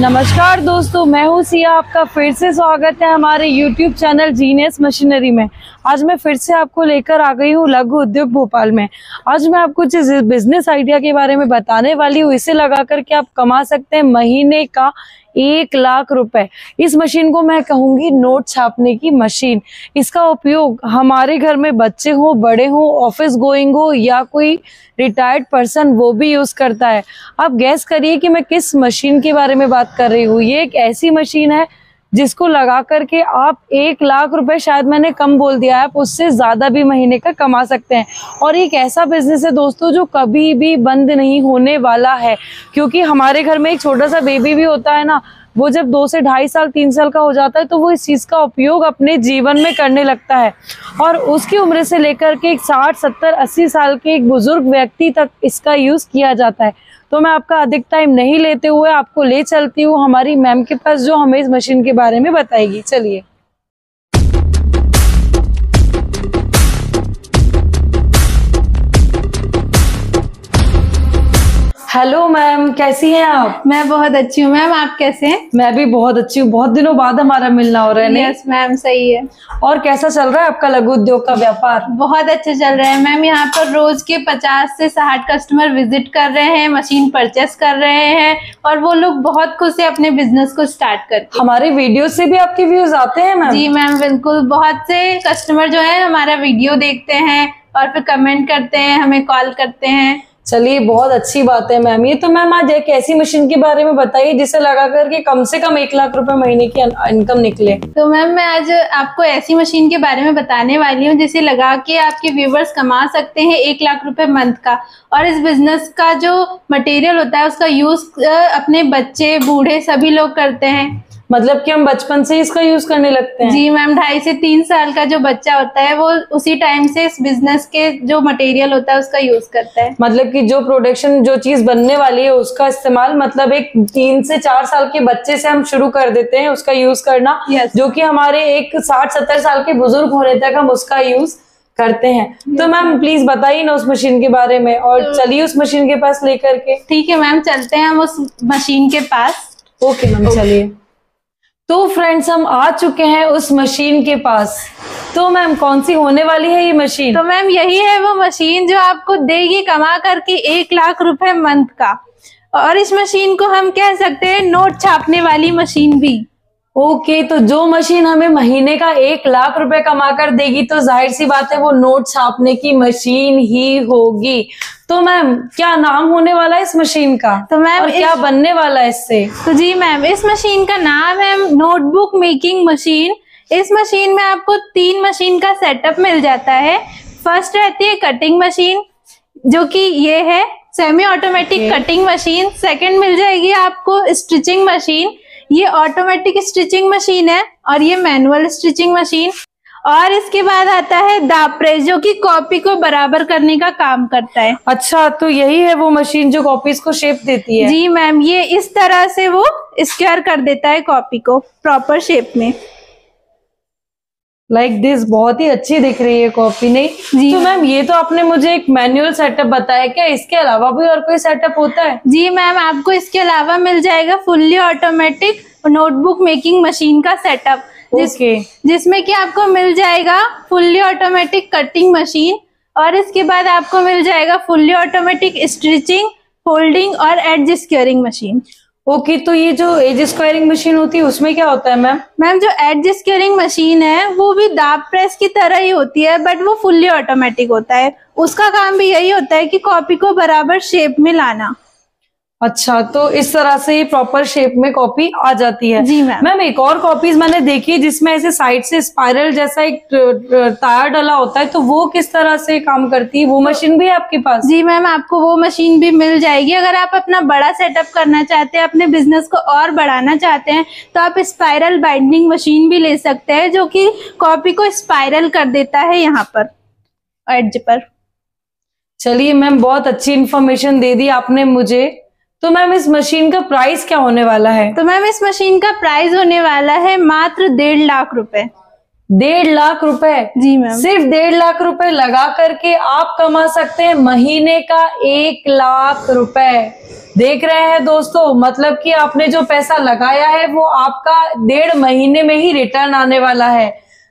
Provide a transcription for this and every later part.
नमस्कार दोस्तों, मैं हूँ सिया। आपका फिर से स्वागत है हमारे YouTube चैनल जीनियस मशीनरी में। आज मैं फिर से आपको लेकर आ गई हूँ लघु उद्योग भोपाल में। आज मैं आपको जिस बिजनेस आइडिया के बारे में बताने वाली हूँ, इसे लगा करके आप कमा सकते हैं महीने का 1 लाख रुपए। इस मशीन को मैं कहूंगी नोट छापने की मशीन। इसका उपयोग हमारे घर में बच्चे हो, बड़े हो, ऑफिस गोइंग हो या कोई रिटायर्ड पर्सन, वो भी यूज करता है। आप गैस करिए कि मैं किस मशीन के बारे में बात कर रही हूँ। ये एक ऐसी मशीन है जिसको लगा करके आप 1 लाख रुपए, शायद मैंने कम बोल दिया, आप उससे ज्यादा भी महीने का कमा सकते हैं। और एक ऐसा बिजनेस है दोस्तों जो कभी भी बंद नहीं होने वाला है, क्योंकि हमारे घर में एक छोटा सा बेबी भी होता है ना, वो जब 2 से 2.5 साल 3 साल का हो जाता है तो वो इस चीज का उपयोग अपने जीवन में करने लगता है। और उसकी उम्र से लेकर के 60, 70, 80 साल के एक बुजुर्ग व्यक्ति तक इसका यूज किया जाता है। तो मैं आपका अधिक टाइम नहीं लेते हुए आपको ले चलती हूँ हमारी मैम के पास, जो हमें इस मशीन के बारे में बताएगी। चलिए। हेलो मैम, कैसी हैं आप? मैं बहुत अच्छी हूँ मैम, आप कैसे हैं? मैं भी बहुत अच्छी हूँ। बहुत दिनों बाद हमारा मिलना हो रहा है। यस मैम, सही है। और कैसा चल रहा है आपका लघु उद्योग का व्यापार? बहुत अच्छा चल रहा है मैम। यहाँ पर रोज के 50 से 60 कस्टमर विजिट कर रहे हैं, मशीन परचेस कर रहे हैं और वो लोग बहुत खुश है अपने बिजनेस को स्टार्ट करके। हमारे वीडियो से भी आपके व्यूज आते हैं मैम? जी मैम, बिल्कुल। बहुत से कस्टमर जो है हमारा वीडियो देखते हैं और फिर कमेंट करते हैं, हमें कॉल करते हैं। चलिए, बहुत अच्छी बात है मैम। ये तो मैम आज एक ऐसी मशीन के बारे में बताइए जिसे लगा करके कम से कम 1 लाख रुपए महीने की इनकम निकले। तो मैम मैं आज आपको ऐसी मशीन के बारे में बताने वाली हूँ जिसे लगा के आपके व्यूवर्स कमा सकते हैं 1 लाख रुपए मंथ का। और इस बिजनेस का जो मटेरियल होता है उसका यूज अपने बच्चे, बूढ़े सभी लोग करते हैं। मतलब कि हम बचपन से इसका यूज करने लगते हैं? जी मैम, 2.5 से 3 साल का जो बच्चा होता है वो उसी टाइम से इस बिजनेस के जो मटेरियल होता है उसका यूज करता है। मतलब कि जो प्रोडक्शन, जो चीज बनने वाली है उसका इस्तेमाल, मतलब एक 3 से 4 साल के बच्चे से हम शुरू कर देते हैं उसका यूज करना। जो कि हमारे एक 60-70 साल के बुजुर्ग होने तक हम उसका यूज करते हैं। तो मैम प्लीज बताइए ना उस मशीन के बारे में, और चलिए उस मशीन के पास लेकर के। ठीक है मैम, चलते हैं हम उस मशीन के पास। ओके मैम, चलिए। तो फ्रेंड्स, हम आ चुके हैं उस मशीन के पास। तो मैम कौन सी होने वाली है ये मशीन? तो मैम यही है वो मशीन जो आपको देगी कमा करके 1 लाख रुपए मंथ का। और इस मशीन को हम कह सकते हैं नोट छापने वाली मशीन भी। ओके, तो जो मशीन हमें महीने का 1 लाख रुपए कमा कर देगी तो जाहिर सी बात है वो नोट छापने की मशीन ही होगी। तो मैम क्या नाम होने वाला है इस मशीन का? तो मैम और क्या बनने वाला है इससे? तो जी मैम, इस मशीन का नाम है नोटबुक मेकिंग मशीन। इस मशीन में आपको 3 मशीन का सेटअप मिल जाता है। फर्स्ट रहती है कटिंग मशीन, जो कि ये है semi automatic cutting machine. Second मिल जाएगी आपको स्टिचिंग मशीन, ये ऑटोमेटिक स्टिचिंग मशीन है, और ये मैनुअल स्टिचिंग मशीन। और इसके बाद आता है दाब प्रेस, जो कि कॉपी को बराबर करने का काम करता है। अच्छा, तो यही है वो मशीन जो कॉपीज को शेप देती है? जी मैम, ये इस तरह से वो स्क्वायर कर देता है कॉपी को प्रॉपर शेप में। Like this. बहुत ही अच्छी दिख रही है कॉपी, नहीं? जी तो मैम ये तो आपने मुझे एक मैनुअल सेटअप बताया, क्या इसके अलावा भी और कोई सेटअप होता है? जी मैम, आपको इसके अलावा मिल जाएगा fully automatic notebook making machine का सेटअप, जिसमें कि आपको मिल जाएगा फुल्ली ऑटोमेटिक कटिंग मशीन, और इसके बाद आपको मिल जाएगा फुल्ली ऑटोमेटिक स्टिचिंग, फोल्डिंग और एज स्क्वेयरिंग मशीन। ओके, तो ये जो एज स्क्वायरिंग मशीन होती है उसमें क्या होता है मैम? मैम जो एज स्क्वेयरिंग मशीन है वो भी दाब प्रेस की तरह ही होती है, बट वो फुल्ली ऑटोमेटिक होता है। उसका काम भी यही होता है कि कॉपी को बराबर शेप में लाना। अच्छा, तो इस तरह से ये प्रॉपर शेप में कॉपी आ जाती है? जी मैम। मैम एक और कॉपीज मैंने देखी जिसमें ऐसे साइड से स्पाइरल जैसा एक तार डला होता है, तो वो किस तरह से काम करती है? वो मशीन भी है आपके पास? जी मैम, आपको वो मशीन भी मिल जाएगी। अगर आप अपना बड़ा सेटअप करना चाहते हैं, अपने बिजनेस को और बढ़ाना चाहते हैं, तो आप स्पाइरल बाइंडिंग मशीन भी ले सकते हैं, जो कि कॉपी को स्पाइरल कर देता है यहाँ पर एड्ज पर। चलिए मैम, बहुत अच्छी इन्फॉर्मेशन दे दी आपने मुझे। तो मैम इस मशीन का प्राइस क्या होने वाला है? तो मैम इस मशीन का प्राइस होने वाला है मात्र 1.5 लाख रुपए। 1.5 लाख रुपए? जी मैम। सिर्फ 1.5 लाख रुपए लगा करके आप कमा सकते हैं महीने का 1 लाख रुपए। देख रहे हैं दोस्तों, मतलब कि आपने जो पैसा लगाया है वो आपका 1.5 महीने में ही रिटर्न आने वाला है।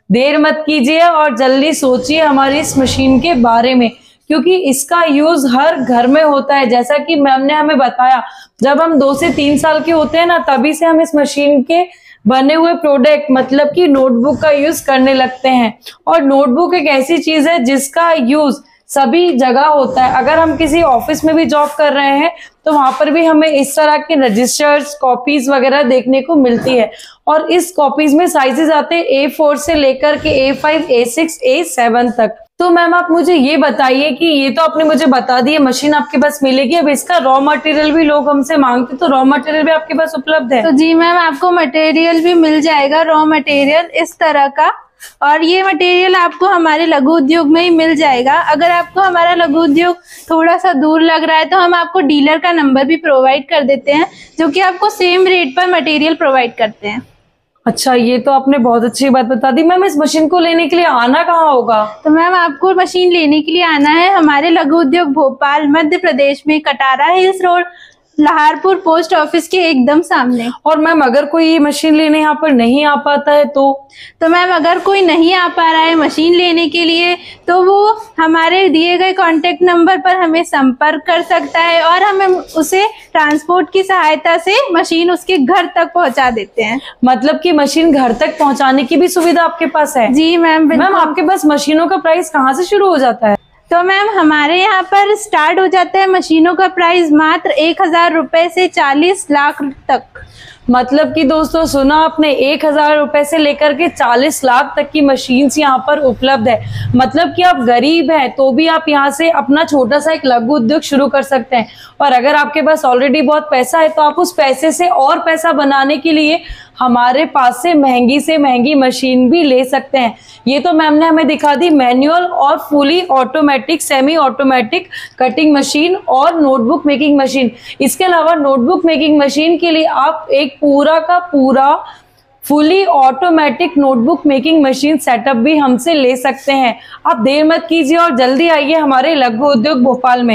देर मत कीजिए और जल्दी सोचिए हमारी इस मशीन के बारे में, क्योंकि इसका यूज हर घर में होता है। जैसा कि मैम ने हमें बताया, जब हम 2 से 3 साल के होते हैं ना, तभी से हम इस मशीन के बने हुए प्रोडक्ट मतलब कि नोटबुक का यूज करने लगते हैं। और नोटबुक एक ऐसी चीज है जिसका यूज सभी जगह होता है। अगर हम किसी ऑफिस में भी जॉब कर रहे हैं तो वहां पर भी हमें इस तरह के रजिस्टर्स, कॉपीज वगैरह देखने को मिलती है। और इस कॉपीज में साइजेस आते हैं A4 से लेकर के A5, A6, A7 तक। तो मैम आप मुझे ये बताइए कि ये तो आपने मुझे बता दी है मशीन आपके पास मिलेगी, अब इसका रॉ मटेरियल भी लोग हमसे मांगते, तो रॉ मटेरियल भी आपके पास उपलब्ध है? तो जी मैम, आपको मटेरियल भी मिल जाएगा, रॉ मटेरियल इस तरह का। और ये मटेरियल आपको हमारे लघु उद्योग में ही मिल जाएगा। अगर आपको हमारा लघु उद्योग थोड़ा सा दूर लग रहा है तो हम आपको डीलर का नंबर भी प्रोवाइड कर देते हैं, जो कि आपको सेम रेट पर मटेरियल प्रोवाइड करते हैं। अच्छा, ये तो आपने बहुत अच्छी बात बता दी। मैम इस मशीन को लेने के लिए आना कहाँ होगा? तो मैम आपको मशीन लेने के लिए आना है हमारे लघु उद्योग भोपाल मध्य प्रदेश में, Katara hills road, Laharpur post office के एकदम सामने। और मैम अगर कोई ये मशीन लेने यहाँ पर नहीं आ पाता है तो मैम अगर कोई नहीं आ पा रहा है मशीन लेने के लिए, तो वो हमारे दिए गए कॉन्टेक्ट नंबर पर हमें संपर्क कर सकता है और हम उसे ट्रांसपोर्ट की सहायता से मशीन उसके घर तक पहुंचा देते हैं। मतलब कि मशीन घर तक पहुंचाने की भी सुविधा आपके पास है? जी मैम। मैम आपके पास मशीनों का प्राइस कहाँ से शुरू हो जाता है? तो मैम हमारे यहाँ पर स्टार्ट हो जाता है मशीनों का प्राइस मात्र 1000 रुपए से 40 लाख तक। मतलब कि दोस्तों सुना आपने, 1000 रुपए से लेकर के 40 लाख तक की मशीन यहाँ पर उपलब्ध है। मतलब कि आप गरीब हैं तो भी आप यहाँ से अपना छोटा सा एक लघु उद्योग शुरू कर सकते हैं। और अगर आपके पास ऑलरेडी बहुत पैसा है तो आप उस पैसे से और पैसा बनाने के लिए हमारे पास से महंगी मशीन भी ले सकते हैं। ये तो मैम ने हमें दिखा दी मैनुअल और fully automatic, semi automatic cutting machine और नोटबुक मेकिंग मशीन। इसके अलावा नोटबुक मेकिंग मशीन के लिए आप एक पूरा का पूरा fully automatic notebook making machine setup भी हमसे ले सकते हैं। आप देर मत कीजिए और जल्दी आइए हमारे लघु उद्योग भोपाल में।